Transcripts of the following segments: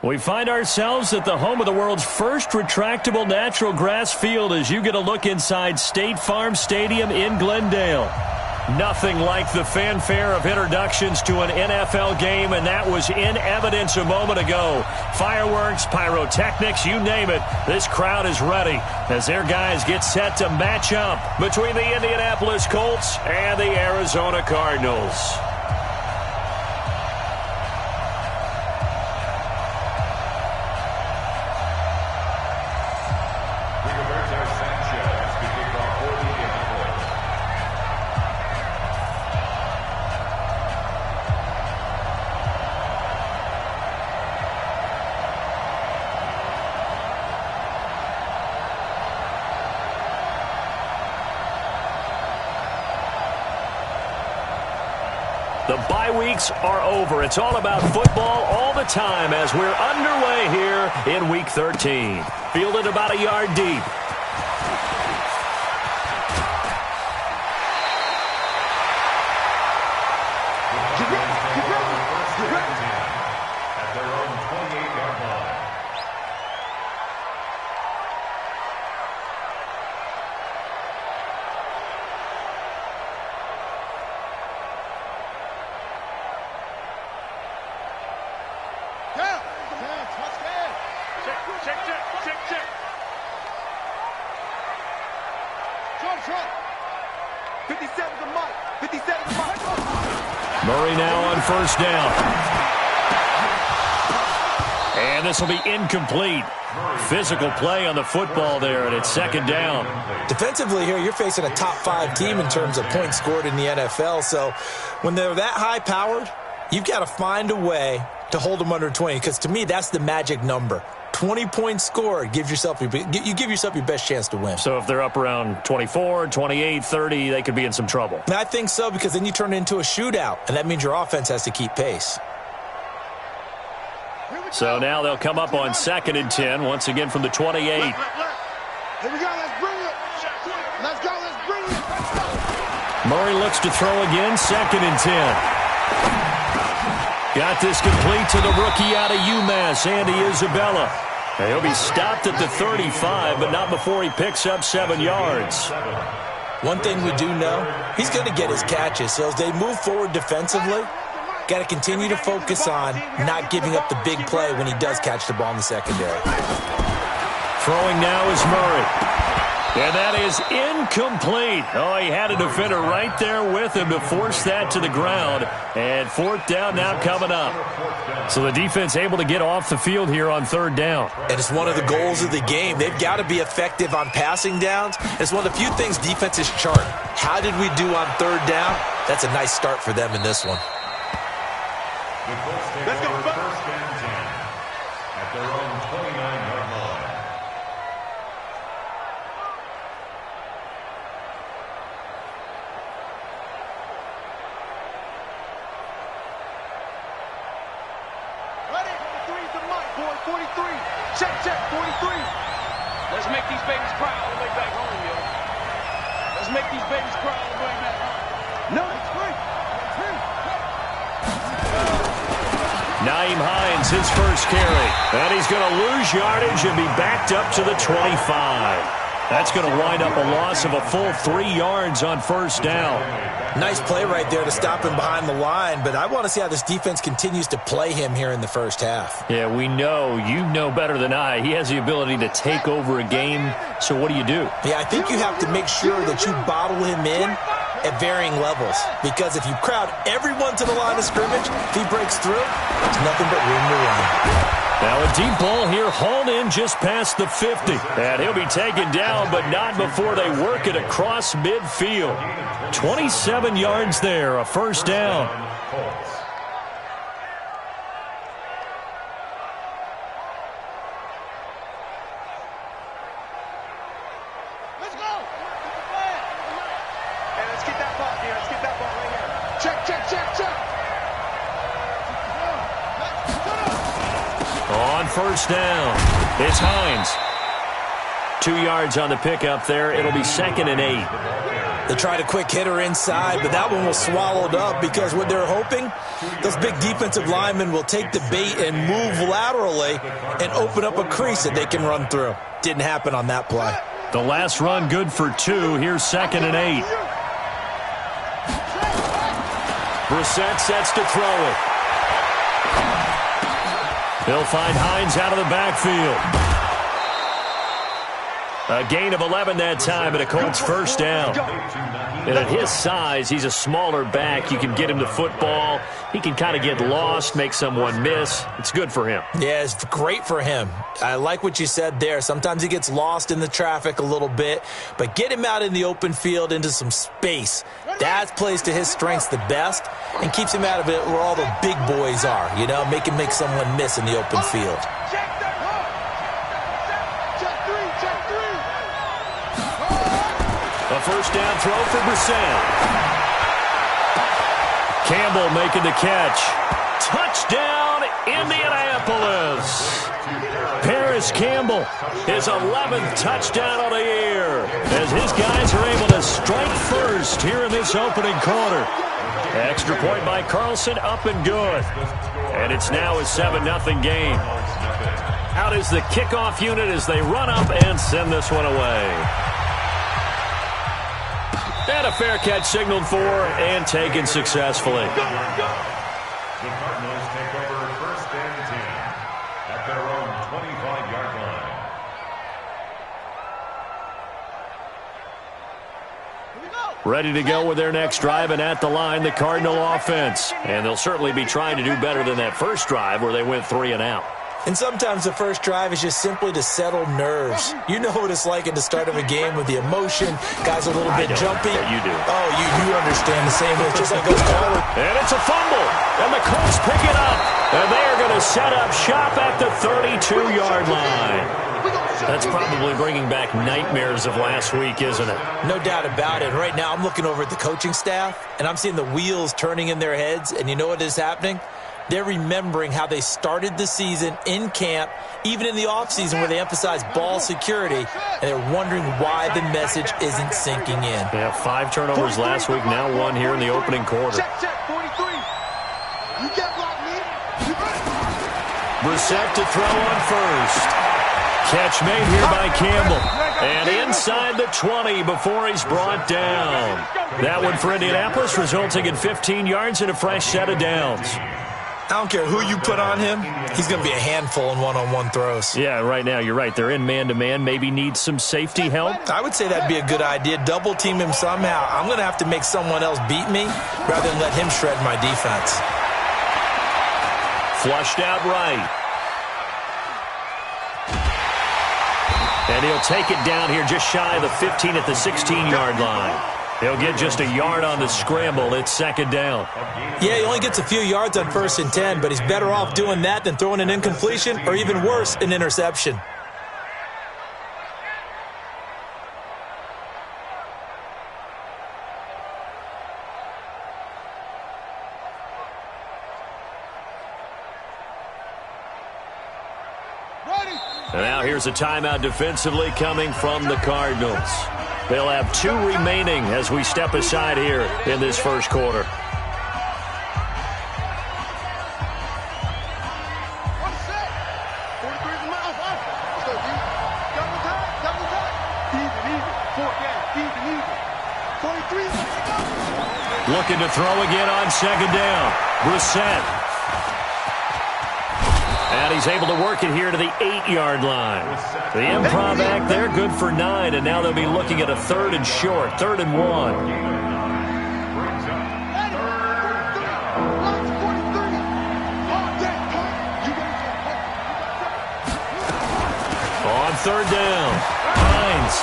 We find ourselves at the home of the world's first retractable natural grass field as you get a look inside State Farm Stadium in Glendale. Nothing like the fanfare of introductions to an NFL game, and that was in evidence a moment ago. Fireworks, pyrotechnics, you name it. This crowd is ready as their guys get set to match up between the Indianapolis Colts and the Arizona Cardinals. The bye weeks are over. It's all about football all the time as we're underway here in Week 13. Fielded about a yard deep. At their own 28-yard line. Murray now on first down. And this will be incomplete. Physical play on the football there, and it's second down. Defensively here, you're facing a top-5 team in terms of points scored in the NFL. So when they're that high-powered, you've got to find a way to hold them under 20, because to me, that's the magic number. 20 points scored, you give yourself your best chance to win. So if they're up around 24, 28, 30, they could be in some trouble. And I think so, because then you turn it into a shootout, and that means your offense has to keep pace. So now they'll come up on 2nd and 10, once again from the 28. Here we go, let's bring it. Let's go, let's bring it. Murray looks to throw again, 2nd and 10. Got this complete to the rookie out of UMass, Andy Isabella. And he'll be stopped at the 35, but not before he picks up 7 yards. One thing we do know, he's going to get his catches. So as they move forward defensively, got to continue to focus on not giving up the big play when he does catch the ball in the secondary. Throwing now is Murray. And that is incomplete. Oh, he had a defender right there with him to force that to the ground. And 4th down now coming up. So the defense able to get off the field here on 3rd down. And it's one of the goals of the game. They've got to be effective on passing downs. It's one of the few things defenses chart. How did we do on 3rd down? That's a nice start for them in this one. Let's go, first and 10 at their own 29-yard line. Ready? 43's the mic, boy. 43. Check, 43. Let's make these babies cry all the way back home, yo. Let's make these babies cry all the way back home. No, it's free. Nyheim Hines, his first carry. And he's going to lose yardage and be backed up to the 25. That's going to wind up a loss of a full 3 yards on 1st down. Nice play right there to stop him behind the line, but I want to see how this defense continues to play him here in the first half. Yeah, we know, you know better than I, he has the ability to take over a game. So what do? Yeah, I think you have to make sure that you bottle him in at varying levels, because if you crowd everyone to the line of scrimmage, if he breaks through, there's nothing but room to run. Now a deep ball here, hauled in just past the 50. And he'll be taken down, but not before they work it across midfield. 27 yards there, a 1st down. Let's go. Hey, let's get that ball here. Let's get that ball right here. Check. On 1st down, it's Hines. 2 yards on the pickup there. It'll be 2nd and 8. They tried a quick hitter inside, but that one was swallowed up because what they're hoping, those big defensive linemen will take the bait and move laterally and open up a crease that they can run through. Didn't happen on that play. The last run good for 2. Here's 2nd and 8. Brissett sets to throw it. He'll find Hines out of the backfield. A gain of 11 that time, and a Colts first down. And at his size, he's a smaller back. You can get him the football. He can kind of get lost, make someone miss. It's good for him. Yeah, it's great for him. I like what you said there. Sometimes he gets lost in the traffic a little bit, but get him out in the open field into some space. That plays to his strengths the best and keeps him out of it where all the big boys are, you know, make him make someone miss in the open field. A first down throw for Brissett. Campbell making the catch. Touchdown, Indianapolis. Paris Campbell, his 11th touchdown of the year, as his guys are able to strike first here in this opening quarter. Extra point by Carlson, up and good. And it's now a 7-0 game. Out is the kickoff unit as they run up and send this one away. And a fair catch signaled for and taken successfully. The Cardinals take over 1st and 10 at their own 25-yard line. Ready to go with their next drive, and at the line, the Cardinal offense. And they'll certainly be trying to do better than that first drive where they went 3 and out. And sometimes the first drive is just simply to settle nerves. You know what it's like at the start of a game with the emotion. Guys a little bit jumpy. Yeah, you do. Oh, you understand the same way. It's just like those callers. And it's a fumble. And the Colts pick it up. And they are going to set up shop at the 32-yard line. That's probably bringing back nightmares of last week, isn't it? No doubt about it. Right now I'm looking over at the coaching staff, and I'm seeing the wheels turning in their heads. And you know what is happening? They're remembering how they started the season in camp, even in the offseason where they emphasized ball security, and they're wondering why the message isn't sinking in. Yeah, 5 turnovers last week, now 1 here in the opening quarter. Check, 43. You get blocked, me. Brissett to throw on first. Catch made here by Campbell. And inside the 20 before he's brought down. That one for Indianapolis, resulting in 15 yards and a fresh set of downs. I don't care who you put on him, he's going to be a handful in one-on-one throws. Yeah, right now, you're right. They're in man-to-man. Maybe need some safety help. I would say that'd be a good idea. Double team him somehow. I'm going to have to make someone else beat me rather than let him shred my defense. Flushed out right. And he'll take it down here just shy of the 15 at the 16-yard line. He'll get just a yard on the scramble. It's 2nd down. Yeah, he only gets a few yards on 1st and 10, but he's better off doing that than throwing an incompletion or even worse, an interception. And now here's a timeout defensively coming from the Cardinals. They'll have 2 remaining as we step aside here in this first quarter. Looking to throw again on 2nd down. Brissett. And he's able to work it here to the 8-yard line. The improv act there, good for 9, and now they'll be looking at a 3rd and short, 3rd and 1. On 3rd down, Hines.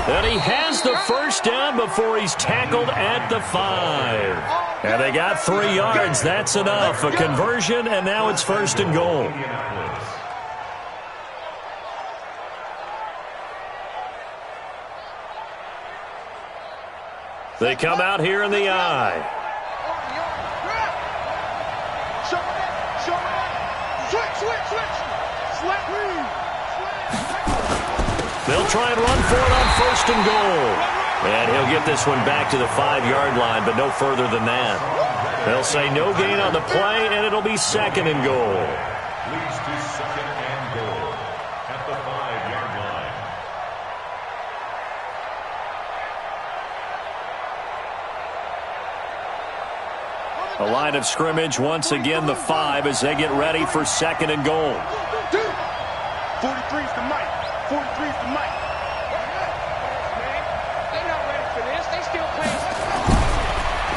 And he has the first down before he's tackled at the 5. And they got 3 yards. That's enough. A conversion, and now it's 1st and goal. They come out here in the eye. They'll try and run for it on 1st and goal. And he'll get this one back to the 5-yard line, but no further than that. They'll say no gain on the play, and it'll be 2nd and goal. Leads to 2nd and goal at the 5-yard line. A line of scrimmage, once again the 5 as they get ready for 2nd and goal. 43's the mic. 43's the mic. They're not ready for this. They still playing.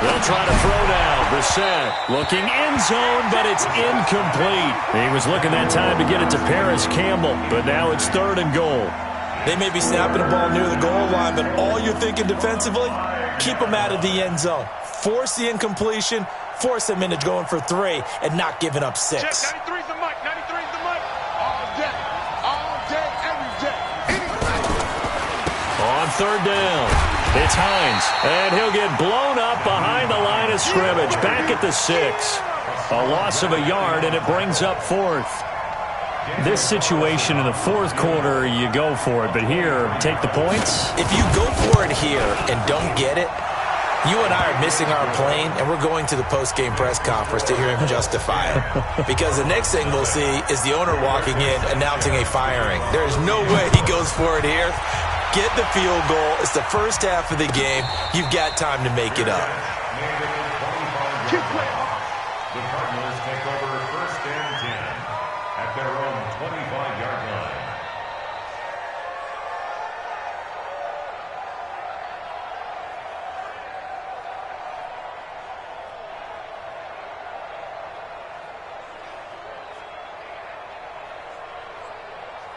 They'll try to throw now. Brissett looking end zone, but it's incomplete. He was looking that time to get it to Paris Campbell, but now it's 3rd and goal. They may be snapping the ball near the goal line, but all you're thinking defensively, keep them out of the end zone. Force the incompletion, force them into going for 3, and not giving up 6. Check, 93's the mic. 93's the mic. All day. All day, every day. On 3rd down, it's Hines, and he'll get blown up behind the line of scrimmage, back at the 6. A loss of a yard, and it brings up 4th. This situation in the 4th quarter, you go for it, but here, take the points. If you go for it here and don't get it, you and I are missing our plane, and we're going to the post-game press conference to hear him justify it. Because the next thing we'll see is the owner walking in, announcing a firing. There's no way he goes for it here. Get the field goal. It's the first half of the game. You've got time to make it up. The Cardinals take over 1st and 10 at their own 25-yard line.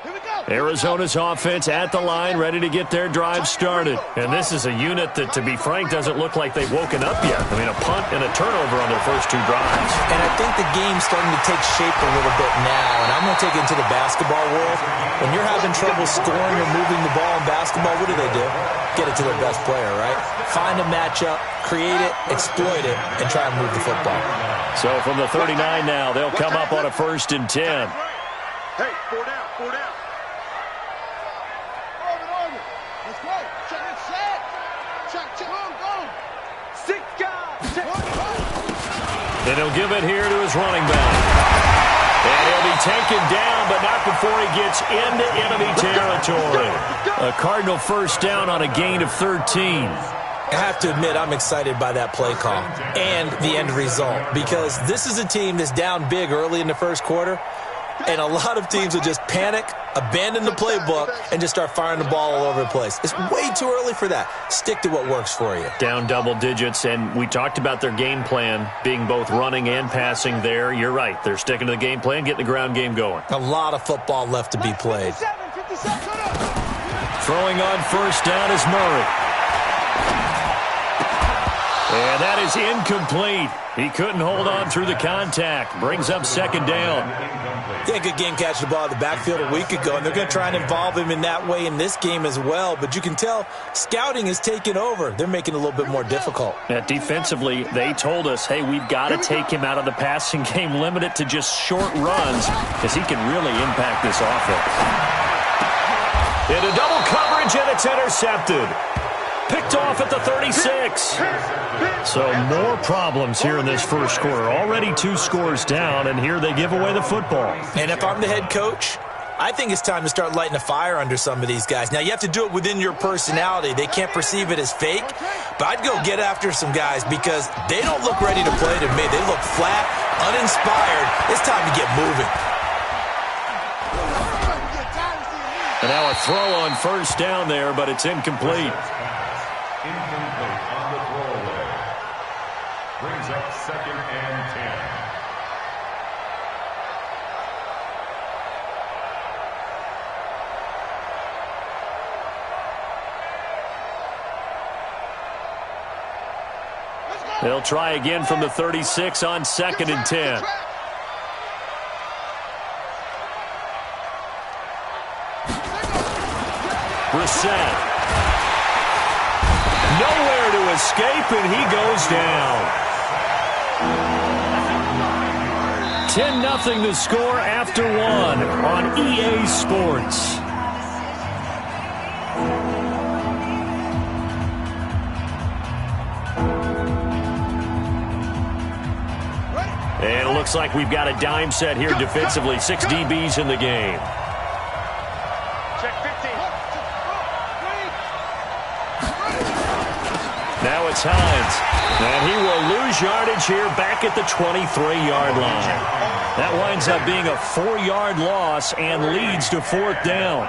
Here we go. Arizona's offense at the line, ready to get their drive started. And this is a unit that, to be frank, doesn't look like they've woken up yet. I mean, a punt and a turnover on their first 2 drives. And I think the game's starting to take shape a little bit now. And I'm going to take it into the basketball world. When you're having trouble scoring or moving the ball in basketball, what do? Get it to their best player, right? Find a matchup, create it, exploit it, and try and move the football. So from the 39 now, they'll come up on a 1st and 10. Hey, 4 down, 4 down. Orbit. Let's go. Check it, set. Check, go. 6 guys. And he'll give it here to his running back. And he'll be taken down, but not before he gets into enemy territory. A Cardinal 1st down on a gain of 13. I have to admit, I'm excited by that play call and the end result, because this is a team that's down big early in the 1st quarter, and a lot of teams will just panic, abandon the playbook, and just start firing the ball all over the place. It's way too early for that. Stick to what works for you. Down double digits, and we talked about their game plan being both running and passing there. You're right. They're sticking to the game plan, getting the ground game going. A lot of football left to be played. Throwing on 1st down is Murray. And that is incomplete. He couldn't hold on through the contact. Brings up 2nd down. Yeah, good game catching the ball in the backfield a week ago, and they're going to try and involve him in that way in this game as well. But you can tell scouting is taking over. They're making it a little bit more difficult. Defensively, they told us, hey, we've got to take him out of the passing game, limit it to just short runs, because he can really impact this offense. Into double coverage, and it's intercepted. Picked off at the 36. So more problems here in this 1st quarter. Already 2 scores down, and here they give away the football. And if I'm the head coach, I think it's time to start lighting a fire under some of these guys. Now, you have to do it within your personality. They can't perceive it as fake, but I'd go get after some guys because they don't look ready to play to me. They look flat, uninspired. It's time to get moving. And now a throw on 1st down there, but it's incomplete. Incomplete on the throwaway. Brings up 2nd and 10. They'll try again from the 36 on 2nd and 10. Brissett. Nowhere to escape, and he goes down. 10-0 the score after 1 on EA Sports. And it looks like we've got a dime set here defensively. 6 DBs in the game. Check 15. Now it's Hines. And he will lose yardage here back at the 23-yard line. That winds up being a 4-yard loss and leads to 4th down.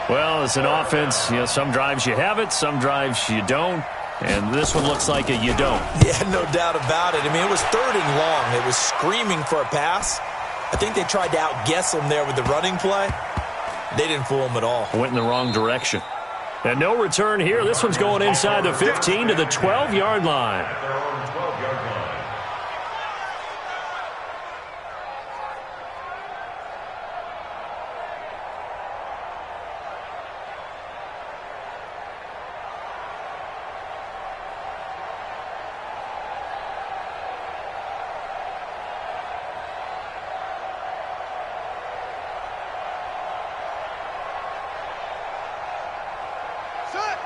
Well, as an offense, some drives you have it, some drives you don't. And this one looks like you don't. Yeah, no doubt about it. I mean, it was 3rd and long. It was screaming for a pass. I think they tried to outguess him there with the running play. They didn't fool him at all. Went in the wrong direction. And no return here. This one's going inside the 15 to the 12-yard line. At their own 12-yard line.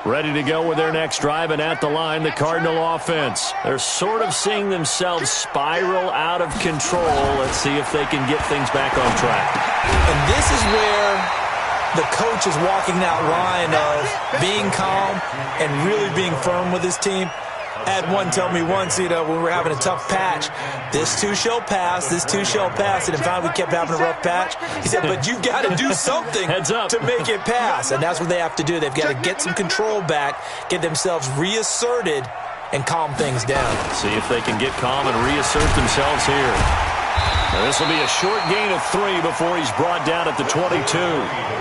Ready to go with their next drive, and at the line, the Cardinal offense. They're sort of seeing themselves spiral out of control. Let's see if they can get things back on track. And this is where the coach is walking that line of being calm and really being firm with his team. I had one tell me once, when we were having a tough patch, this too shall pass, this too shall pass, and finally we kept having a rough patch. He said, but you got to do something to make it pass, and that's what they have to do. They've got to get some control back, get themselves reasserted, and calm things down. See if they can get calm and reassert themselves here. Now, this will be a short gain of 3 before he's brought down at the 22.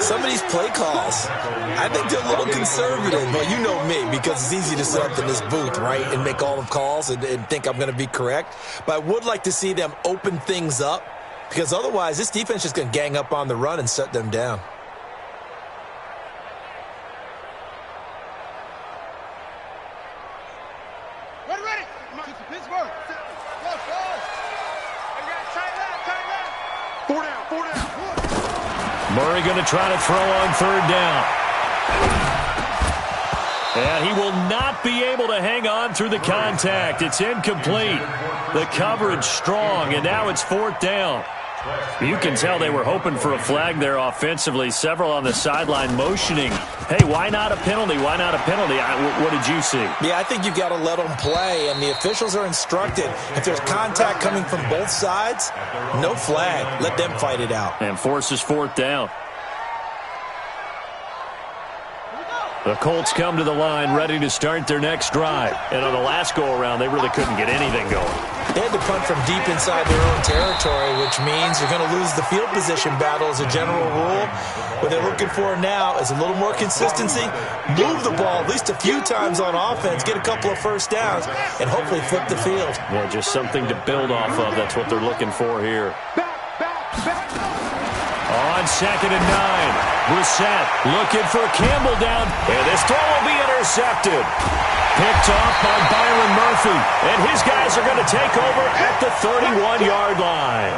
Some of these play calls, I think they're a little conservative. But you know me, because it's easy to sit up in this booth, right, and make all the calls and think I'm going to be correct. But I would like to see them open things up, because otherwise this defense is going to gang up on the run and shut them down. Ready. Pittsburgh. Four down. Murray going to try to throw on 3rd down. And he will not be able to hang on through the contact. It's incomplete. The coverage strong, and now it's 4th down. You can tell they were hoping for a flag there offensively. Several on the sideline motioning, hey, why not a penalty? Why not a penalty? What did you see? Yeah, I think you've got to let them play, and the officials are instructed. If there's contact coming from both sides, no flag. Let them fight it out. And forces 4th down. The Colts come to the line ready to start their next drive. And on the last go-around, they really couldn't get anything going. They had to punt from deep inside their own territory, which means you're going to lose the field position battle as a general rule. What they're looking for now is a little more consistency, move the ball at least a few times on offense, get a couple of first downs, and hopefully flip the field. Yeah, just something to build off of. That's what they're looking for here. On 2nd and 9. Brissett looking for Campbell down, and this throw will be intercepted. Picked off by Byron Murphy, and his guys are going to take over at the 31-yard line.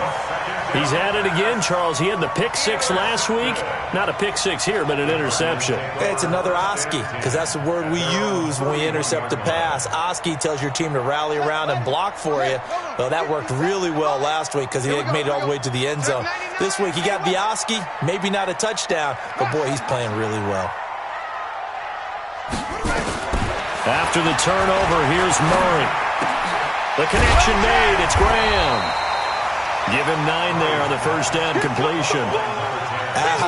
He's at it again, Charles. He had the pick 6 last week. Not a pick 6 here, but an interception. It's another Oski, because that's the word we use when we intercept a pass. Oski tells your team to rally around and block for you. Well, that worked really well last week because he made it all the way to the end zone. This week, he got the Oski, maybe not a touchdown, but boy, he's playing really well. After the turnover, here's Murray. The connection made. It's Graham. Give him 9 there on the first down completion.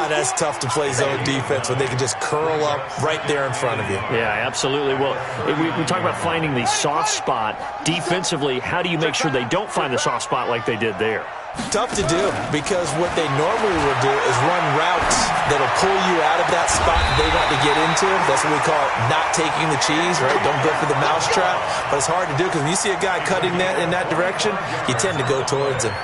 That's tough to play zone defense when they can just curl up right there in front of you. Yeah, absolutely. Well, we talk about finding the soft spot. Defensively, how do you make sure they don't find the soft spot like they did there? Tough to do, because what they normally will do is run routes that'll pull you out of that spot they want to get into. That's what we call not taking the cheese, right? Don't go for the mousetrap. But it's hard to do because when you see a guy cutting that in that direction, you tend to go towards him.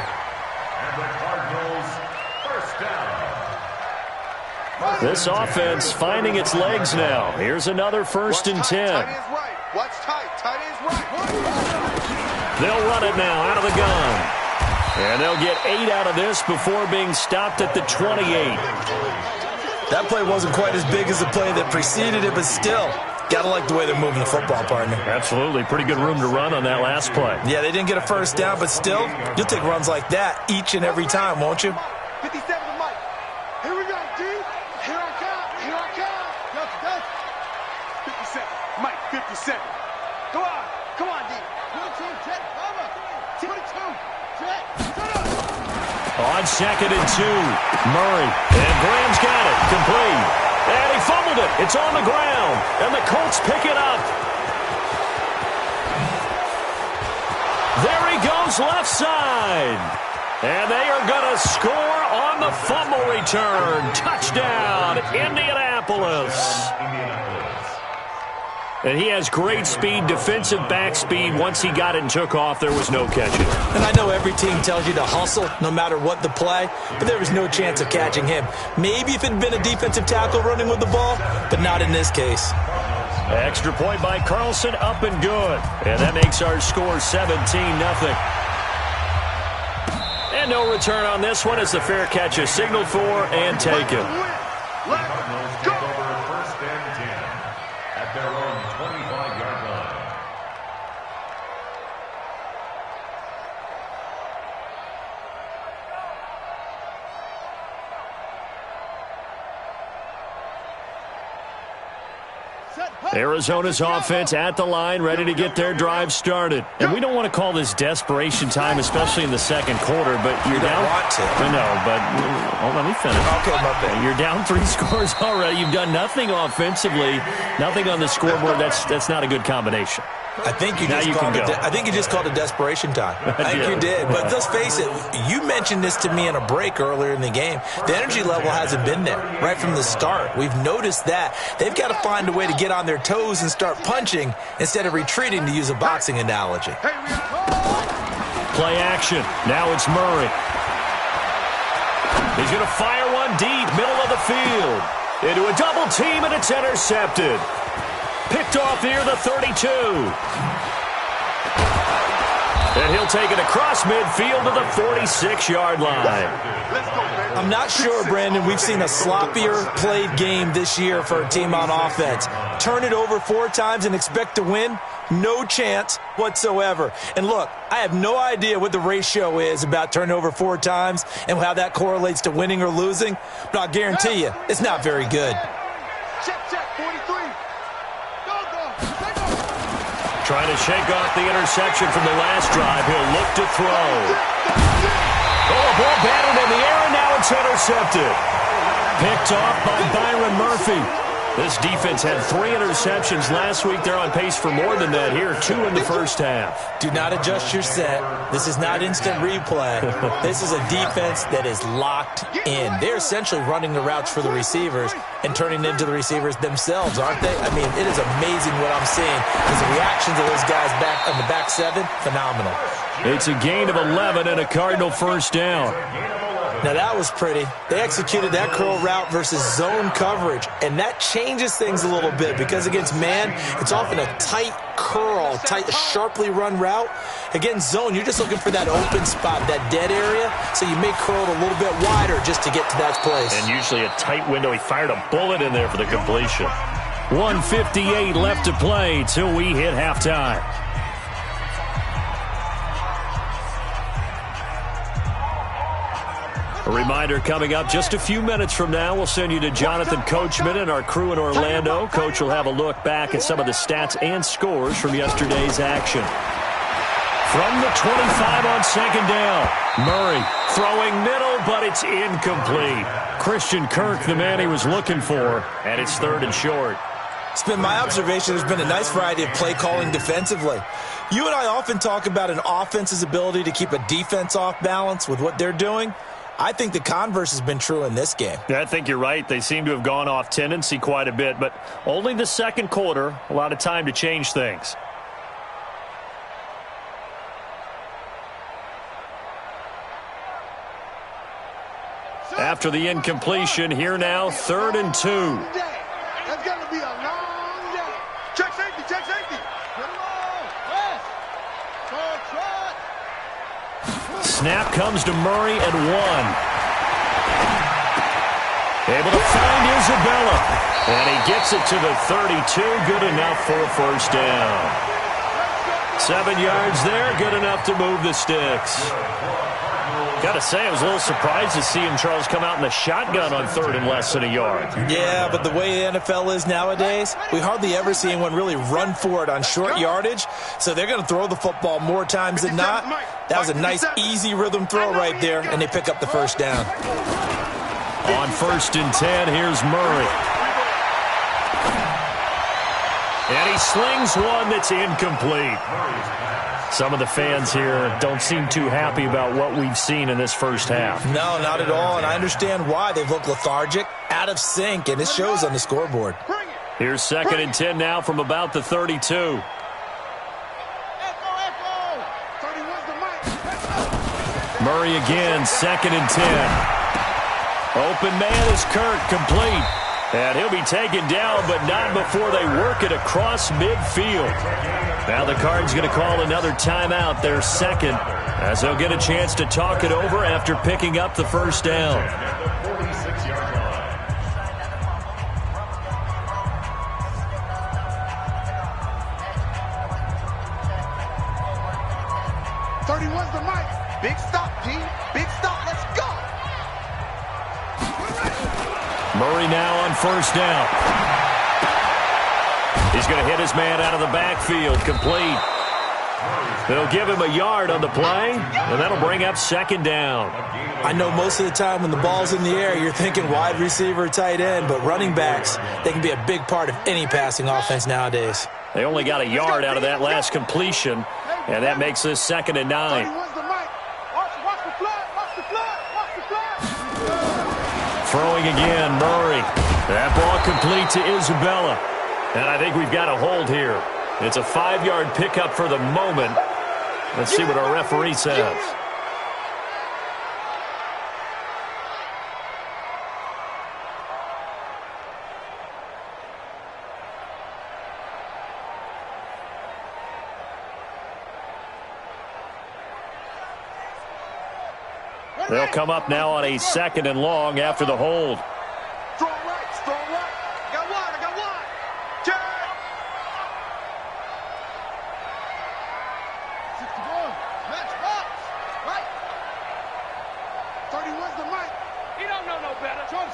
This offense finding its legs now. Here's another 1st and 10. Tight end's right. Watch tight. Tight end's right. They'll run it now out of the gun. And they'll get 8 out of this before being stopped at the 28. That play wasn't quite as big as the play that preceded it, but still, Gotta like the way they're moving the football, partner. Absolutely. Pretty good room to run on that last play. Yeah, they didn't get a first down, but still, you'll take runs like that each and every time, won't you? 57 to Mike. Here we go, D. Here I come. Here I come. Go. 57. Mike, 57. Go on. Come on, D. 22, Jet. Over. 22. Jet. Shut up. On 2nd and 2, Murray. And Graham's got it. Complete. And he fumbled it. It's on the ground. And the Colts pick it up. There he goes left side. And they are going to score on the fumble return. Touchdown, Indianapolis. And he has great speed, defensive back speed. Once he got it and took off, there was no catching. And I know every team tells you to hustle no matter what the play, but there was no chance of catching him. Maybe if it had been a defensive tackle running with the ball, but not in this case. Extra point by Carlson, up and good. And that makes our score 17-0. And no return on this one as the fair catch is signaled for and taken. Cardinals take over 1st and 10 at their own 25-yard line. Arizona's offense at the line, ready to get their drive started. And we don't want to call this desperation time, especially in the second quarter, but you're down. Want to. No, but let me finish. Okay, my bad. You're down 3 scores already. You've done nothing offensively, nothing on the scoreboard. That's not a good combination. I think you Now just you called can it. go. I think you just called it desperation time. I think you did. But let's face it. You mentioned this to me in a break earlier in the game. The energy level hasn't been there right from the start. We've noticed that they've got to find a way to get on their toes and start punching instead of retreating, to use a boxing analogy. Play action. Now it's Murray. He's going to fire one deep, middle of the field. Into a double team, and it's intercepted. Picked off near the 32. And he'll take it across midfield to the 46-yard line. I'm not sure, Brandon, we've seen a sloppier played game this year for a team on offense. Turn it over 4 times and expect to win? No chance whatsoever. And look, I have no idea what the ratio is about turning over 4 times and how that correlates to winning or losing, but I'll guarantee you it's not very good. Check, 43. Trying to shake off the interception from the last drive. He'll look to throw. Oh, a ball batted in the air, and now it's intercepted. Picked off by Byron Murphy. This defense had 3 interceptions last week. They're on pace for more than that here, 2 in the first half. Do not adjust your set. This is not instant replay. This is a defense that is locked in. They're essentially running the routes for the receivers and turning into the receivers themselves, aren't they? I mean, it is amazing what I'm seeing because the reactions of those guys back on the back 7, phenomenal. It's a gain of 11 and a Cardinal first down. Now, that was pretty. They executed that curl route versus zone coverage, and that changes things a little bit because against man, it's often a tight curl, tight, sharply run route. Against zone, you're just looking for that open spot, that dead area, so you may curl it a little bit wider just to get to that place. And usually a tight window. He fired a bullet in there for the completion. 1:58 left to play till we hit halftime. A reminder coming up just a few minutes from now, we'll send you to Jonathan Coachman and our crew in Orlando. Coach will have a look back at some of the stats and scores from yesterday's action. From the 25 on 2nd down, Murray throwing middle, but it's incomplete. Christian Kirk, the man he was looking for, and it's 3rd and short. It's been my observation there's been a nice variety of play calling defensively. You and I often talk about an offense's ability to keep a defense off balance with what they're doing. I think the converse has been true in this game. Yeah, I think you're right. They seem to have gone off tendency quite a bit, but only the second quarter, a lot of time to change things. After the incompletion, here now, 3rd and 2. That's going to be a long day. Check safety, check safety. Get him on. West. Trot. Snap comes to Murray at 1. Able to find Isabella. And he gets it to the 32. Good enough for a first down. 7 yards there. Good enough to move the sticks. Got to say, I was a little surprised to see him, Charles, come out in the shotgun on third and less than a yard. Yeah, but the way the NFL is nowadays, we hardly ever see anyone really run for it on short yardage. So they're going to throw the football more times than not. That was a nice, easy rhythm throw right there, and they pick up the first down. On 1st and 10, here's Murray. And he slings one that's incomplete. Some of the fans here don't seem too happy about what we've seen in this first half. No, not at all, and I understand why. They've looked lethargic, out of sync, and it shows on the scoreboard. Here's 2nd and 10 now from about the 32. Murray again, 2nd and 10. Open man is Kirk, complete. And he'll be taken down, but not before they work it across midfield. Now the Cards going to call another timeout, their second, as they'll get a chance to talk it over after picking up the first down. 31's the mic. Big stop, G. Big stop. Let's go. Murray now on first down. He's going to hit his man out of the backfield, complete. They'll give him a yard on the play, and that'll bring up 2nd down. I know most of the time when the ball's in the air, you're thinking wide receiver, tight end, but running backs, they can be a big part of any passing offense nowadays. They only got a yard out of that last completion, and that makes this 2nd and 9. Throwing again, Murray. That ball complete to Isabella. And I think we've got a hold here. It's a 5-yard pickup for the moment. Let's see what our referee says. They'll come up now on a 2nd and long after the hold. Strong right, strong right. I got one. Check. 61. Match box. Right. 31's the mic. He don't know no better. Short.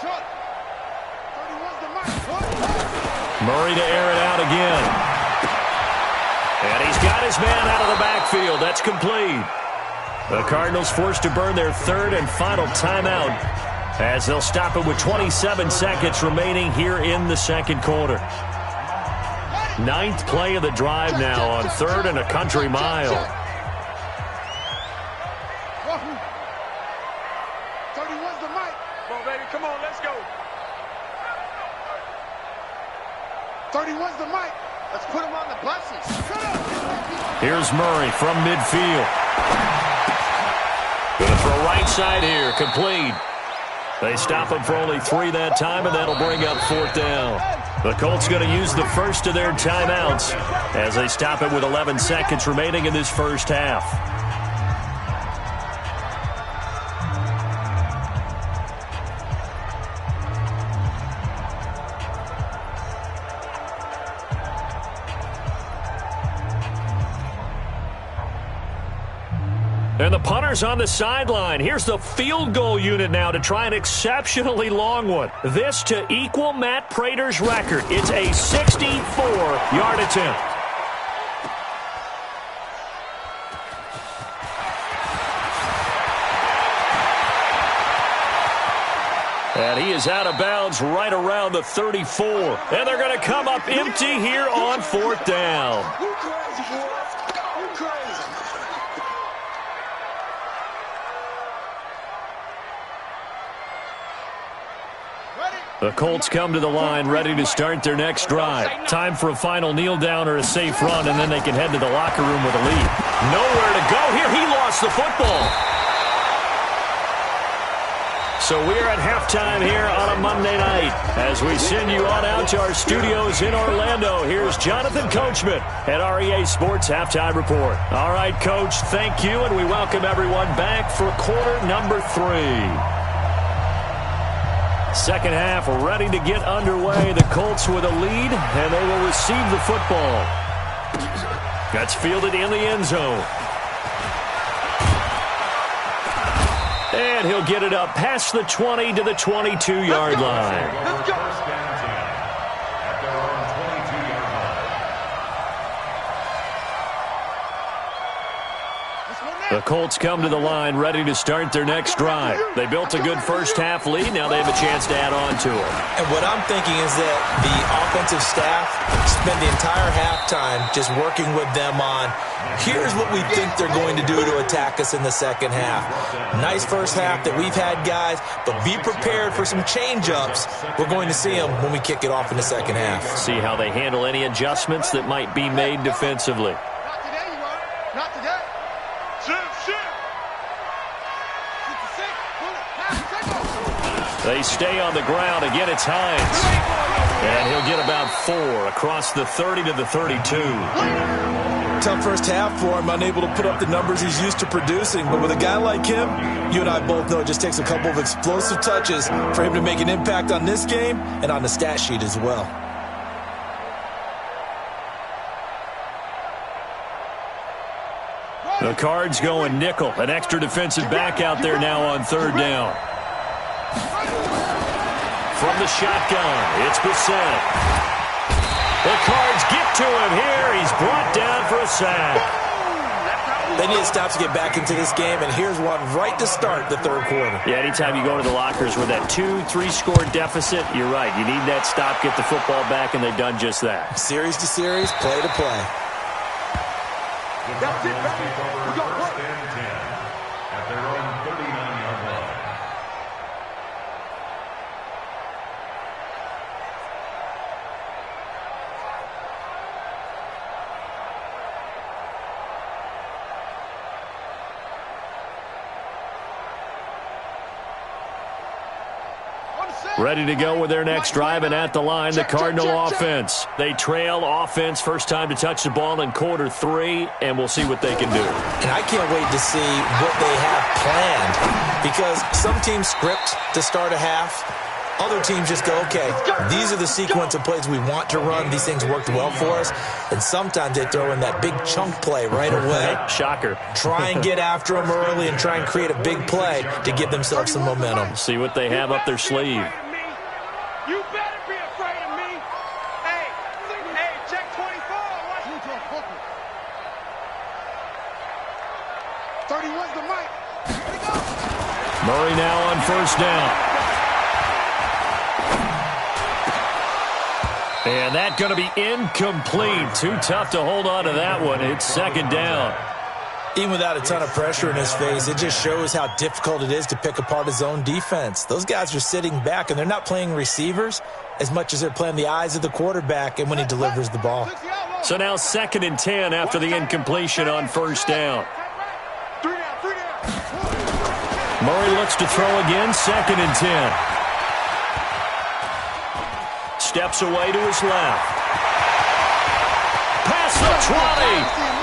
31's the mic. Murray to air it out again. And he's got his man out of the backfield. That's complete. The Cardinals forced to burn their 3rd and final timeout as they'll stop it with 27 seconds remaining here in the 2nd quarter. 9th play of the drive now on 3rd and a country mile. 31's the mic. Come on, baby. Come on, let's go. 31's the mic. Let's put him on the buses. Here's Murray from midfield. Going to throw right side here, complete. They stop him for only 3 that time, and that'll bring up 4th down. The Colts going to use the first of their timeouts as they stop it with 11 seconds remaining in this first half. And the punter's on the sideline. Here's the field goal unit now to try an exceptionally long one. This to equal Matt Prater's record. It's a 64-yard attempt. And he is out of bounds right around the 34. And they're going to come up empty here on 4th down. You crazy, boys. You crazy. The Colts come to the line ready to start their next drive. Time for a final kneel down or a safe run, and then they can head to the locker room with a lead. Nowhere to go here. He lost the football. So we're at halftime here on a Monday night. As we send you on out to our studios in Orlando, here's Jonathan Coachman at REA Sports Halftime Report. All right, Coach, thank you, and we welcome everyone back for quarter number 3. Second half ready to get underway. The Colts with a lead, and they will receive the football. That's fielded in the end zone. And he'll get it up past the 20 to the 22-yard line. Let's go. First down 10 at their own 22-yard line. The Colts come to the line ready to start their next drive. They built a good first-half lead. Now they have a chance to add on to it. And what I'm thinking is that the offensive staff spend the entire halftime just working with them on, here's what we think they're going to do to attack us in the second half. Nice first half that we've had, guys, but be prepared for some change-ups. We're going to see them when we kick it off in the second half. See how they handle any adjustments that might be made defensively. Not today, you are. Not today. Shift. They stay on the ground. Again, it's Hines. And he'll get about 4 across the 30 to the 32. Tough first half for him, unable to put up the numbers he's used to producing. But with a guy like him, you and I both know it just takes a couple of explosive touches for him to make an impact on this game and on the stat sheet as well. The Cards going nickel. An extra defensive back out there now on third down. From the shotgun, it's Bissett. The Cards get to him here. He's brought down for a sack. They need stops to get back into this game, and here's one right to start the third quarter. Yeah, anytime you go to the lockers with that 2-3 score deficit, you're right. You need that stop, get the football back, and they've done just that. Series to series, play to play. That's it, baby. We got first and 10 at their own 39-yard line. Ready to go with their next drive, and at the line, the Cardinal offense. They trail offense, first time to touch the ball in quarter 3, and we'll see what they can do. And I can't wait to see what they have planned, because some teams script to start a half. Other teams just go, okay, these are the sequence of plays we want to run. These things worked well for us. And sometimes they throw in that big chunk play right away. Shocker. Try and get after them early and try and create a big play to give themselves some momentum. See what they have up their sleeve. You better be afraid of me. Hey, check 24. Watch me to a poker. 31's the mic. Here we go. Murray now on first down. And that's going to be incomplete. Too tough to hold on to that one. It's second down. Even without a ton of pressure in his face, it just shows how difficult it is to pick apart his own defense. Those guys are sitting back, and they're not playing receivers as much as they're playing the eyes of the quarterback and when he delivers the ball. So now 2nd and 10 after the incompletion on first down. Three down. Murray looks to throw again, 2nd and 10. Steps away to his left. Past the 20.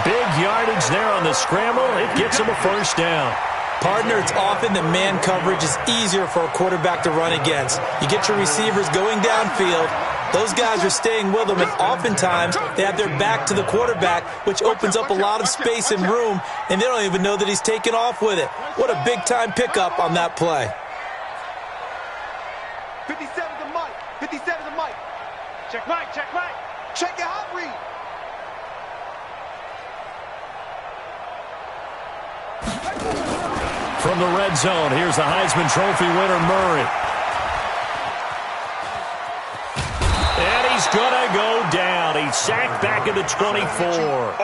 Big yardage there on the scramble. It gets him a first down. Partner, it's often that man coverage is easier for a quarterback to run against. You get your receivers going downfield. Those guys are staying with them, and oftentimes they have their back to the quarterback, which opens up a lot of space and room, and they don't even know that he's taken off with it. What a big-time pickup on that play. 57 to Mike. 57 to Mike. Check Mike. Check your hot read. From the red zone, here's the Heisman Trophy winner, Murray. And he's going to go down. He's sacked back at the 24.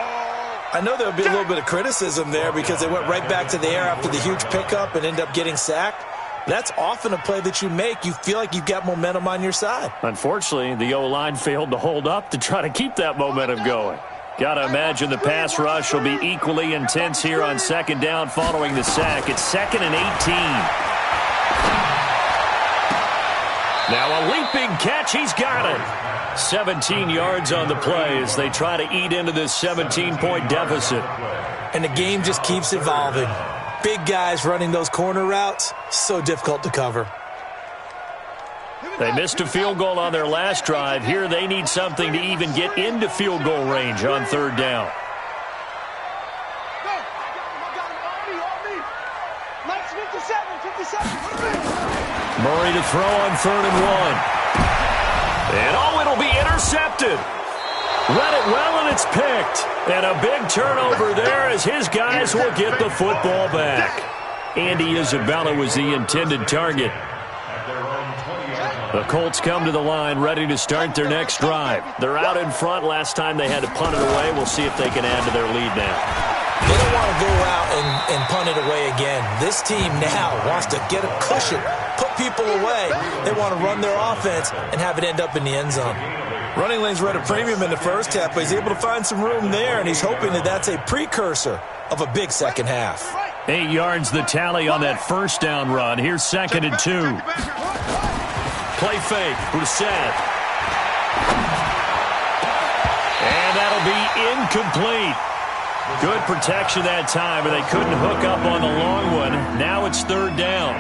I know there'll be a little bit of criticism there because they went right back to the air after the huge pickup and end up getting sacked. That's often a play that you make. You feel like you've got momentum on your side. Unfortunately, the O-line failed to hold up to try to keep that momentum going. Got to imagine the pass rush will be equally intense here on second down following the sack. It's 2nd and 18. Now a leaping catch. He's got it. 17 yards on the play as they try to eat into this 17-point deficit. And the game just keeps evolving. Big guys running those corner routes, so difficult to cover. They missed a field goal on their last drive. Here they need something to even get into field goal range on third down. Murray to throw on 3rd and 1. And it'll be intercepted. Read it well, and it's picked. And a big turnover there as his guys will get the football back. Andy Isabella was the intended target. The Colts come to the line ready to start their next drive. They're out in front. Last time they had to punt it away. We'll see if they can add to their lead now. They don't want to go out and punt it away again. This team now wants to get a cushion, put people away. They want to run their offense and have it end up in the end zone. Running lanes were at a premium in the first half, but he's able to find some room there, and he's hoping that that's a precursor of a big second half. 8 yards the tally on that first down run. Here's 2nd and 2. Play fake, Brissett. And that'll be incomplete. Good protection that time, but they couldn't hook up on the long one. Now it's 3rd down.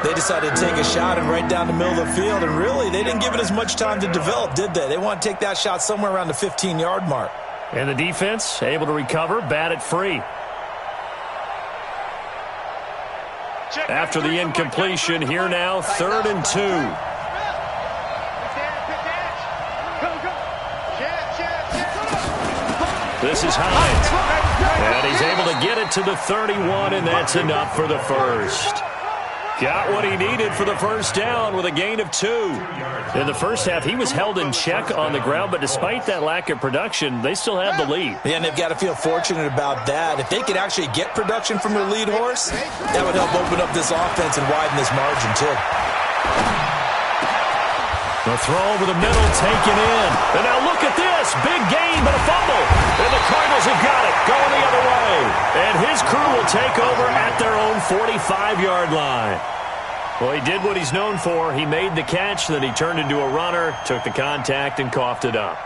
They decided to take a shot and right down the middle of the field, and really, they didn't give it as much time to develop, did they? They want to take that shot somewhere around the 15-yard mark. And the defense able to recover, bat it free. After the incompletion, here now, 3rd and 2. This is Hines. And he's able to get it to the 31, and that's enough for the first. Got what he needed for the first down with a gain of 2. In the first half, he was held in check on the ground, but despite that lack of production, they still have the lead. Yeah, and they've got to feel fortunate about that. If they could actually get production from their lead horse, that would help open up this offense and widen this margin, too. The throw over the middle, taken in. And now look at this. Big gain, but a fumble. And the Cardinals have got it, going the other way. And his crew will take over at their own 45-yard line. Well, he did what he's known for. He made the catch, then he turned into a runner, took the contact, and coughed it up.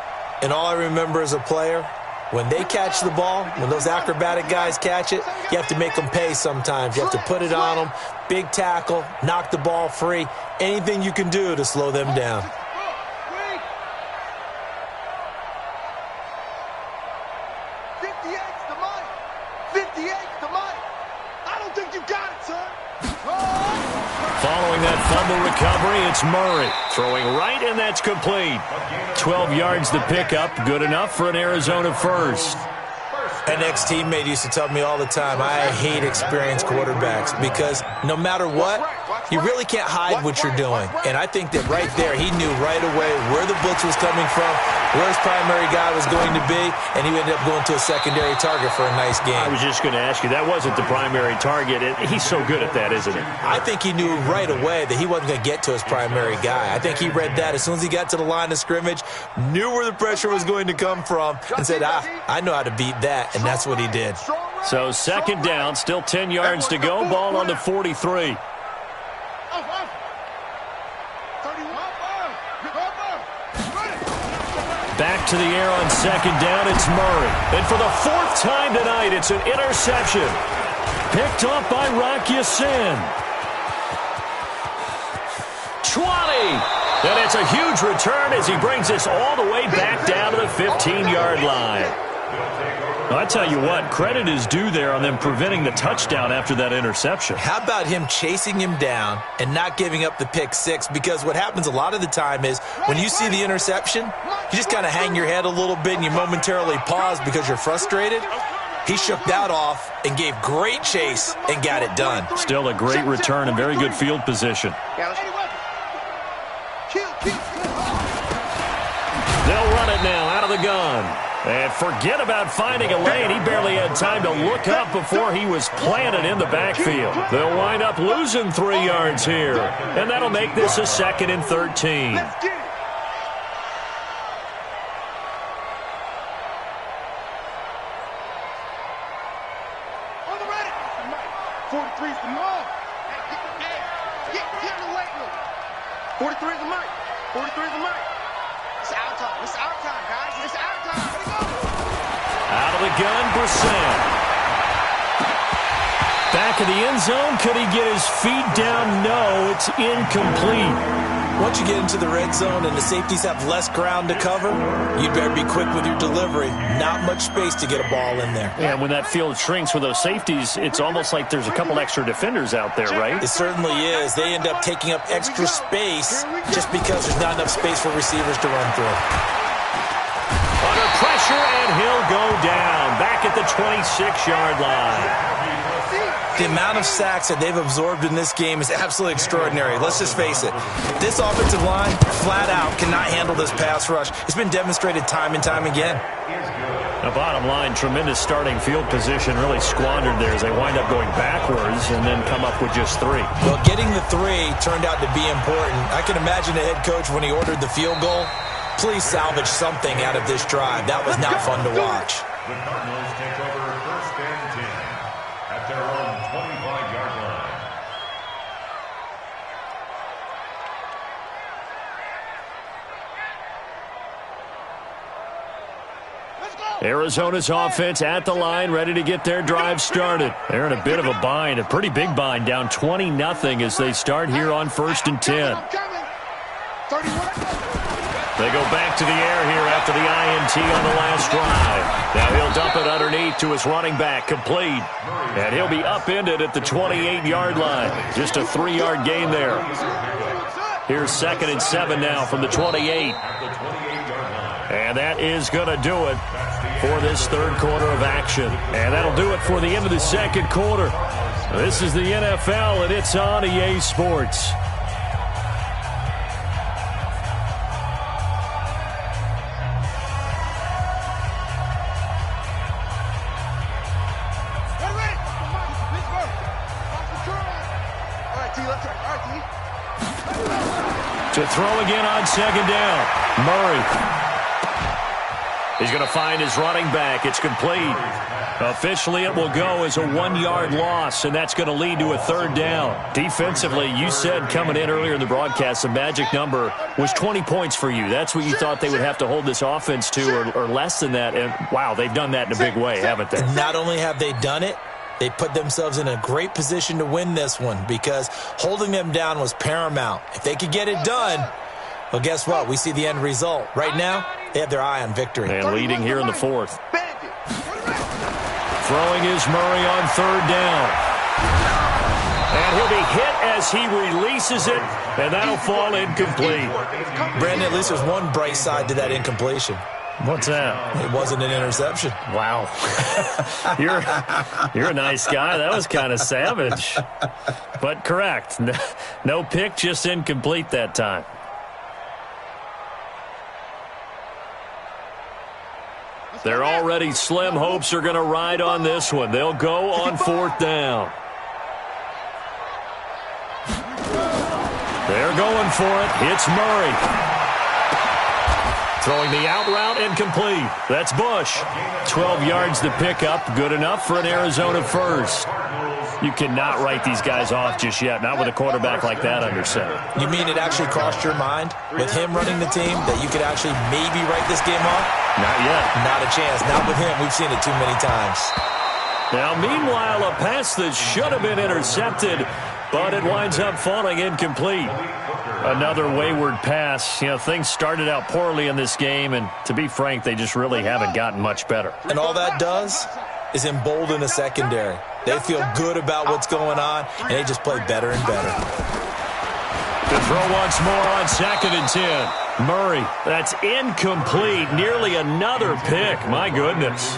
And all I remember as a player, when they catch the ball, when those acrobatic guys catch it, you have to make them pay sometimes. You have to put it on them, big tackle, knock the ball free, anything you can do to slow them down. Following that fumble recovery, it's Murray throwing right, and that's complete. 12 yards the pickup, good enough for an Arizona first. An ex-teammate used to tell me all the time, I hate experienced quarterbacks because no matter what, you really can't hide what you're doing. And I think that right there, he knew right away where the blitz was coming from, where his primary guy was going to be, and he ended up going to a secondary target for a nice game. I was just going to ask you, that wasn't the primary target. He's so good at that, isn't he? I think he knew right away that he wasn't going to get to his primary guy. I think he read that as soon as he got to the line of scrimmage, knew where the pressure was going to come from, and said, I know how to beat that. And that's what he did. So 2nd down, still 10 yards to go. Ball on the 43. Back to the air on 2nd down, it's Murray. And for the 4th time tonight, it's an interception. Picked up by Rock Ya-Sin. 20. And it's a huge return as he brings us all the way back down to the 15-yard line. Well, I tell you what, credit is due there on them preventing the touchdown after that interception. How about him chasing him down and not giving up the pick six? Because what happens a lot of the time is when you see the interception, you just kind of hang your head a little bit and you momentarily pause because you're frustrated. He shook that off and gave great chase and got it done. Still a great return and very good field position. They'll run it now out of the gun. And forget about finding a lane. He barely had time to look up before he was planted in the backfield. They'll wind up losing 3 yards here. And that'll make this a 2nd and 13. Let's get it. On the ready. 43's the mark. Get in the weight room. 43's the mic. 43's the mic. It's our time. It's our time, guys. It's our time. Let it go. Out of the gun, Brissett. Back of the end zone. Could he get his feet down? No, it's incomplete. once you get into the red zone and the safeties have less ground to cover, you'd better be quick with your delivery. Not much space to get a ball in there. Yeah, when that field shrinks with those safeties, it's almost like there's a couple extra defenders out there, right? It certainly is. They end up taking up extra space just because there's not enough space for receivers to run through. Under pressure, and he'll go down. Back at the 26-yard line. The amount of sacks that they've absorbed in this game is absolutely extraordinary. Let's just face it. This offensive line, flat out, cannot handle this pass rush. It's been demonstrated time and time again. The bottom line, tremendous starting field position, really squandered there as they wind up going backwards and then come up with just 3. Well, getting the 3 turned out to be important. I can imagine the head coach when he ordered the field goal. Please salvage something out of this drive. That was not fun to watch. The Cardinals take over first and 10 at their own 25-yard line. Arizona's offense at the line, ready to get their drive started. They're in a bit of a bind, a pretty big bind, down 20-0 as they start here on first and 10. They go back to the air here after the INT on the last drive. Now he'll dump it underneath to his running back, complete. And he'll be upended at the 28-yard line. Just a 3-yard gain there. Here's 2nd and 7 now from the 28. And that is going to do it for this third quarter of action. And that'll do it for the end of the second quarter. This is the NFL, and it's on EA Sports. To throw again on second down. Murray. He's going to find his running back. It's complete. Officially, it will go as a 1-yard loss, and that's going to lead to a third down. Defensively, you said coming in earlier in the broadcast, the magic number was 20 points for you. That's what you thought they would have to hold this offense to, or less than that. And, wow, they've done that in a big way, haven't they? Not only have they done it, they put themselves in a great position to win this one because holding them down was paramount. If they could get it done, well, guess what? We see the end result. Right now, they have their eye on victory. And leading here in the fourth. Throwing is Murray on third down. And he'll be hit as he releases it, and that'll fall incomplete. Brandon, at least there's one bright side to that incompletion. What's that? It wasn't an interception. Wow. You're a nice guy. That was kind of savage. But correct. No pick, just incomplete that time. Their already slim hopes are going to ride on this one. They'll go on fourth down. They're going for it. It's Murray. Throwing the out route incomplete. That's Bush. 12 yards to pick up. Good enough for an Arizona first. You cannot write these guys off just yet. Not with a quarterback like that under center. You mean it actually crossed your mind with him running the team that you could actually maybe write this game off? Not yet. Not a chance. Not with him. We've seen it too many times. Now, meanwhile, a pass that should have been intercepted, but it winds up falling incomplete. Another wayward pass. You know, things started out poorly in this game, and to be frank, they just really haven't gotten much better. And all that does is embolden the secondary. They feel good about what's going on, and they just play better and better. To throw once more on 2nd and 10. Murray, that's incomplete. Nearly another pick. My goodness.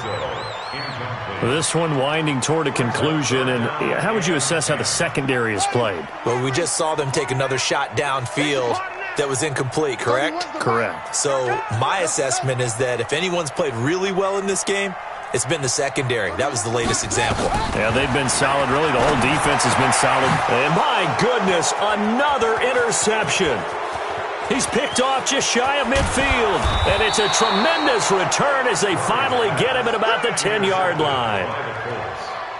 This one winding toward a conclusion, and how would you assess how the secondary has played? Well, we just saw them take another shot downfield that was incomplete, correct? Correct. So my assessment is that if anyone's played really well in this game, it's been the secondary. That was the latest example. Yeah, they've been solid. Really, the whole defense has been solid. And my goodness, another interception. He's picked off just shy of midfield. And it's a tremendous return as they finally get him at about the 10-yard line.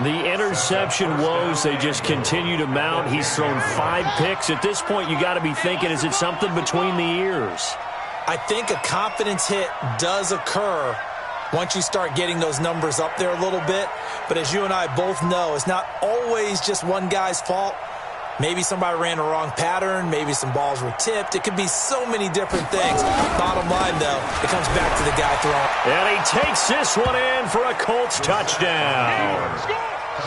The interception woes, they just continue to mount. He's thrown 5 picks. At this point, you got to be thinking, is it something between the ears? I think a confidence hit does occur once you start getting those numbers up there a little bit. But as you and I both know, it's not always just one guy's fault. Maybe somebody ran the wrong pattern. Maybe some balls were tipped. It could be so many different things. Bottom line, though, it comes back to the guy throwing. And he takes this one in for a Colts touchdown.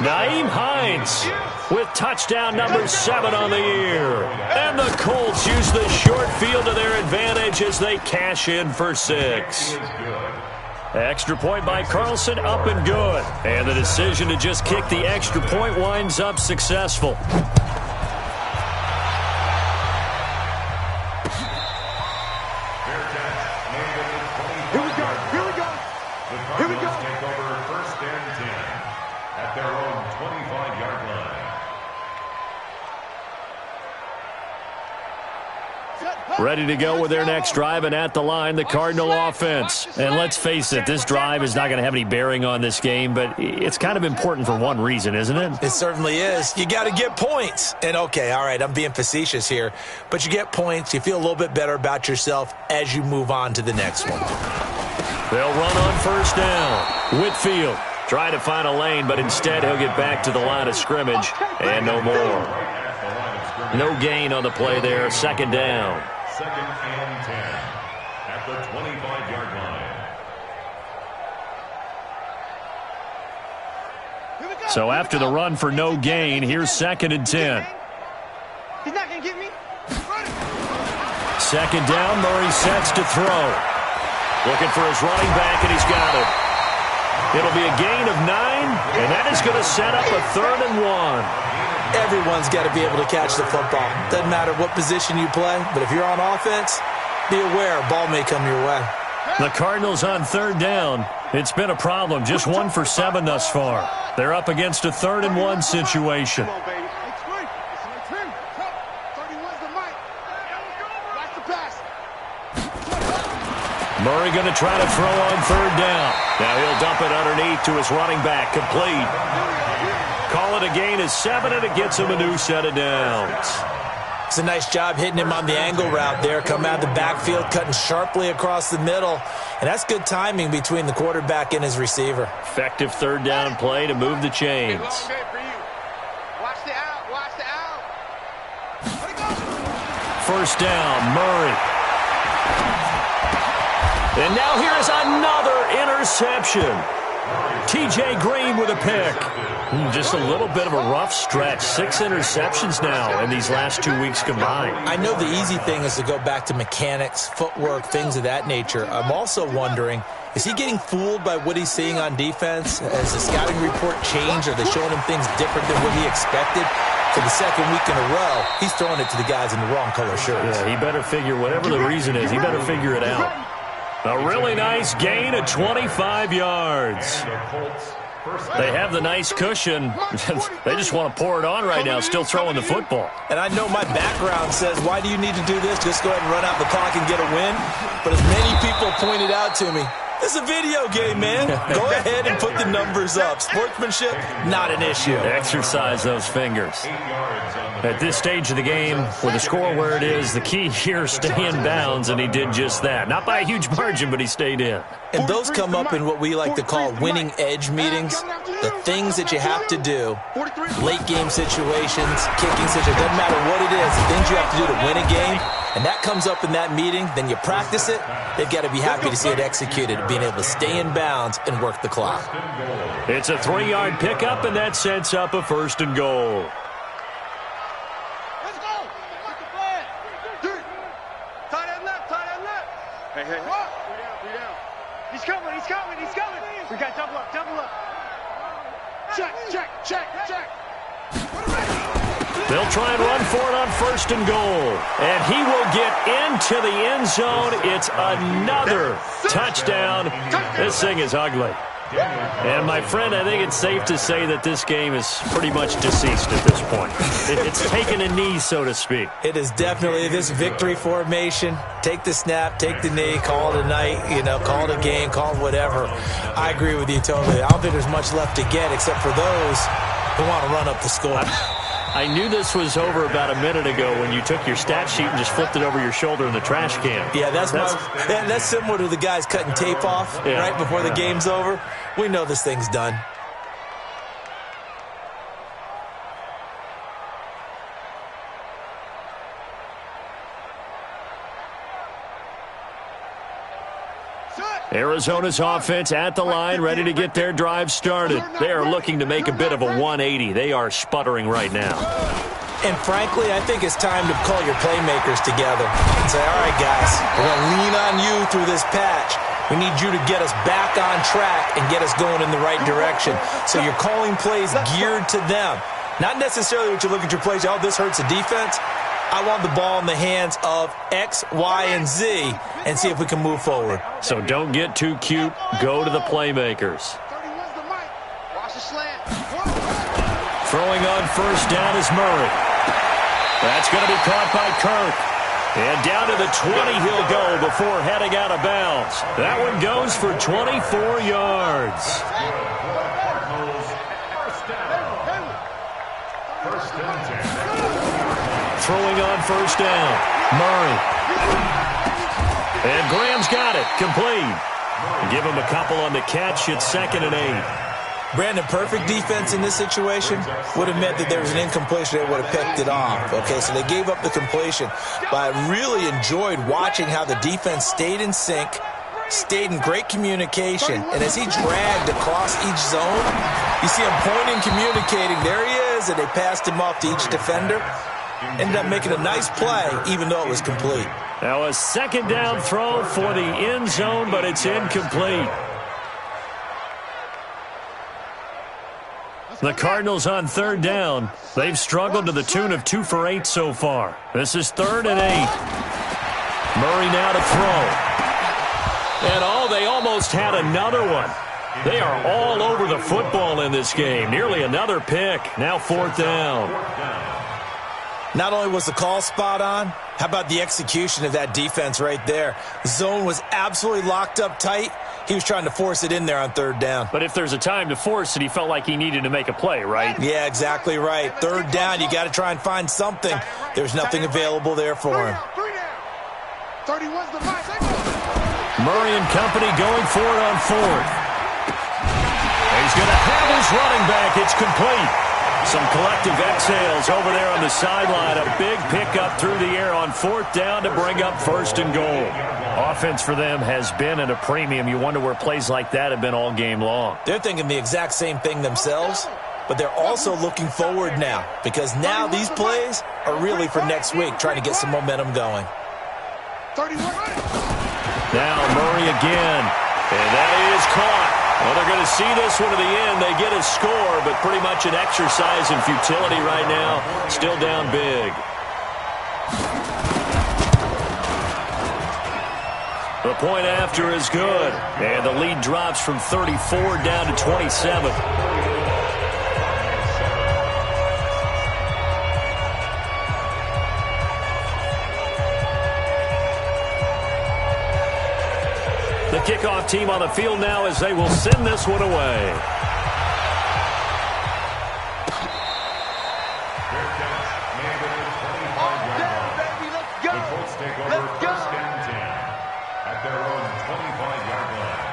Nyheim Hines with touchdown number 7 on the year. And the Colts use the short field to their advantage as they cash in for 6. Extra point by Carlson, up and good. And the decision to just kick the extra point winds up successful. Ready to go with their next drive, and at the line, the Cardinal offense. And let's face it, this drive is not going to have any bearing on this game, but it's kind of important for one reason, isn't it? It certainly is. You got to get points. And, okay, all right, I'm being facetious here, but you get points. You feel a little bit better about yourself as you move on to the next one. They'll run on first down. Whitfield trying to find a lane, but instead he'll get back to the line of scrimmage, and no more. No gain on the play there. Second down. 2nd and 10 at the 25-yard line. So after the run for no gain, here's 2nd and 10. He's not going to get me. Second down, Murray sets to throw. Looking for his running back, and he's got it. It'll be a gain of 9, and that is going to set up a 3rd and 1. Everyone's got to be able to catch the football. Doesn't matter what position you play, but if you're on offense, be aware a ball may come your way. The Cardinals on 3rd down. It's been a problem. Just 1 for 7 thus far. They're up against a 3rd and 1 situation. Come on, baby. It's free. It's my turn. 31's the mic. Watch the pass. Murray going to try to throw on 3rd down. Now he'll dump it underneath to his running back. Complete. Call it a gain of 7, and it gets him a new set of downs. It's a nice job hitting him on the angle route there. Come out of the backfield, cutting sharply across the middle. And that's good timing between the quarterback and his receiver. Effective 3rd down play to move the chains. Watch the out. Watch the out. Let it go. First down, Murray. And now here's another interception. T.J. Green with a pick. Just a little bit of a rough stretch. 6 interceptions now in these last 2 weeks combined. I know the easy thing is to go back to mechanics, footwork, things of that nature. I'm also wondering, is he getting fooled by what he's seeing on defense? Has the scouting report changed? Are they showing him things different than what he expected? For the 2nd week in a row, he's throwing it to the guys in the wrong color shirts. Yeah, he better figure, whatever the reason is, he better figure it out. A really nice gain of 25 yards. They have the nice cushion. They just want to pour it on right now, still throwing the football. And I know my background says, why do you need to do this? Just go ahead and run out the clock and get a win. But as many people pointed out to me, it's a video game, man. Go ahead and put the numbers up. Sportsmanship, not an issue. Exercise those fingers. At this stage of the game, with the score where it is, the key here is stay in bounds, and he did just that. Not by a huge margin, but he stayed in. And those come up in what we like to call winning edge meetings. The things that you have to do, late game situations, kicking situations, doesn't matter what it is, the things you have to do to win a game, and that comes up in that meeting, then you practice it, they've got to be happy to see it executed, being able to stay in bounds and work the clock. It's a 3-yard pickup, and that sets up a 1st and goal. Let's go. What's the plan? Tie that left. Hey. Three down. He's coming. We got double up. Check. They'll try and run for it on 1st and goal. And he will get into the end zone. It's another touchdown. This thing is ugly. And, my friend, I think it's safe to say that this game is pretty much deceased at this point. It's taken a knee, so to speak. It is definitely this victory formation. Take the snap, take the knee, call it a night, call it a game, call it whatever. I agree with you totally. I don't think there's much left to get except for those who want to run up the score. I knew this was over about a minute ago when you took your stat sheet and just flipped it over your shoulder in the trash can. Yeah, that's similar to the guys cutting tape off right before the game's over. We know this thing's done. Arizona's offense at the line, ready to get their drive started. They are looking to make a bit of a 180. They are sputtering right now. And frankly, I think it's time to call your playmakers together and say, all right, guys, we're going to lean on you through this patch. We need you to get us back on track and get us going in the right direction. So you're calling plays geared to them. Not necessarily what you look at your plays, oh, this hurts the defense. I want the ball in the hands of X, Y, and Z and see if we can move forward. So don't get too cute. Go to the playmakers. Throwing on first down is Murray. That's going to be caught by Kirk. And down to the 20 he'll go before heading out of bounds. That one goes for 24 yards. Throwing on first down, Murray. And Graham's got it, complete. Give him a couple on the catch. It's 2nd and 8. Brandon, perfect defense in this situation would have meant that there was an incompletion. They would have picked it off. Okay, so they gave up the completion. But I really enjoyed watching how the defense stayed in sync, stayed in great communication. And as he dragged across each zone, you see him pointing, communicating. There he is, and they passed him off to each defender. Ended up making a nice play, even though it was complete. Now a 2nd down throw for the end zone, but it's incomplete. The Cardinals on 3rd down. They've struggled to the tune of 2 for 8 so far. This is 3rd and 8. Murray now to throw. And they almost had another one. They are all over the football in this game. Nearly another pick. Now 4th down. Not only was the call spot on, how about the execution of that defense right there? The zone was absolutely locked up tight. He was trying to force it in there on 3rd down. But if there's a time to force it, he felt like he needed to make a play, right? Yeah, exactly right. 3rd down, you got to try and find something. There's nothing available there for him. Murray and company going for it on 4th. He's going to have his running back. It's complete. Some collective exhales over there on the sideline. A big pickup through the air on 4th down to bring up 1st and goal. Offense for them has been at a premium. You wonder where plays like that have been all game long. They're thinking the exact same thing themselves, but they're also looking forward now because now these plays are really for next week, trying to get some momentum going. Now Murray again, and that is caught. Well, they're going to see this one to the end. They get a score, but pretty much an exercise in futility right now. Still down big. The point after is good. And the lead drops from 34 down to 27. The kickoff team on the field now as they will send this one away. The Colts take over 1st and 10 at their own 25-yard line.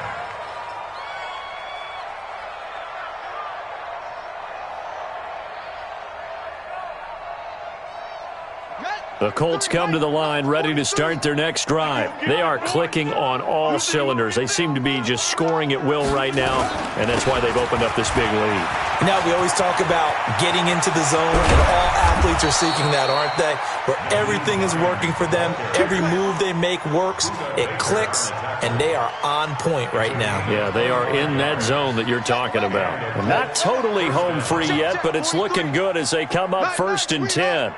The Colts come to the line ready to start their next drive. They are clicking on all cylinders. They seem to be just scoring at will right now, and that's why they've opened up this big lead. Now, we always talk about getting into the zone, and all athletes are seeking that, aren't they? Where everything is working for them, every move they make works, it clicks, and they are on point right now. Yeah, they are in that zone that you're talking about. Not totally home free yet, but it's looking good as they come up 1st and 10.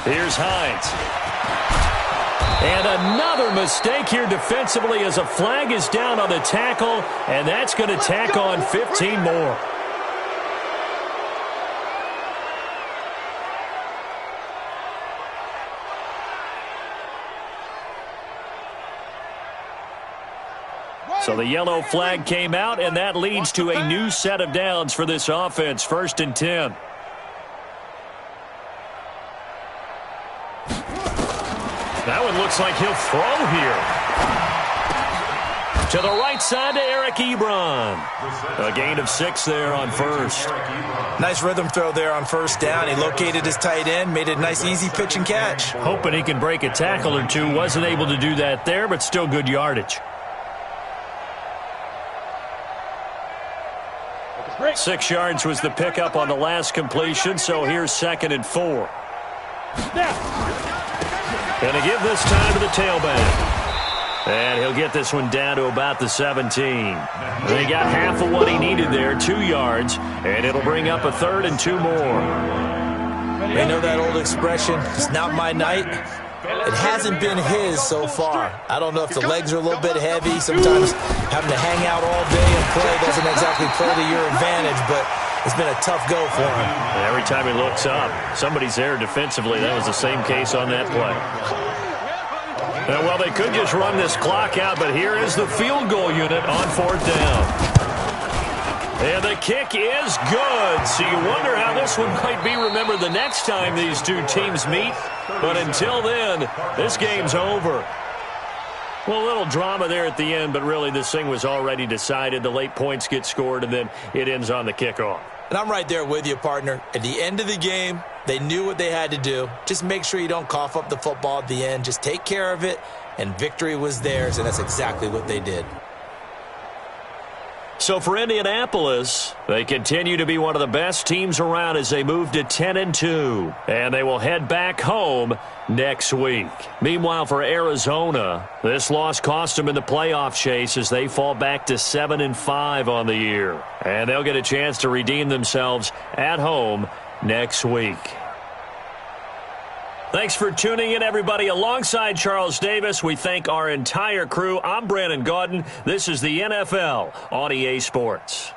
Here's Hines. And another mistake here defensively as a flag is down on the tackle, and that's going to tack on 15 more. So the yellow flag came out, and that leads to a new set of downs for this offense. 1st and 10. That one looks like he'll throw here. To the right side to Eric Ebron. A gain of 6 there on first. Nice rhythm throw there on first down. He located his tight end, made it a nice easy pitch and catch. Hoping he can break a tackle or two. Wasn't able to do that there, but still good yardage. 6 yards was the pickup on the last completion, so here's 2nd and 4. Going to give this time to the tailback. And he'll get this one down to about the 17. They got half of what he needed there, 2 yards, and it'll bring up a 3rd and 2 more. They know that old expression, it's not my night. It hasn't been his so far. I don't know if the legs are a little bit heavy. Sometimes having to hang out all day and play doesn't exactly play to your advantage, but it's been a tough go for him. And every time he looks up, somebody's there defensively. That was the same case on that play. Well, they could just run this clock out, but here is the field goal unit on 4th down. And the kick is good. So you wonder how this one might be remembered the next time these two teams meet. But until then, this game's over. Well, a little drama there at the end, but really this thing was already decided. The late points get scored, and then it ends on the kickoff. And I'm right there with you, partner. At the end of the game, they knew what they had to do. Just make sure you don't cough up the football at the end. Just take care of it, and victory was theirs, and that's exactly what they did. So for Indianapolis, they continue to be one of the best teams around as they move to 10-2, and they will head back home next week. Meanwhile, for Arizona, this loss cost them in the playoff chase as they fall back to 7-5 on the year, and they'll get a chance to redeem themselves at home next week. Thanks for tuning in, everybody. Alongside Charles Davis, we thank our entire crew. I'm Brandon Gaudin. This is the NFL on EA Sports.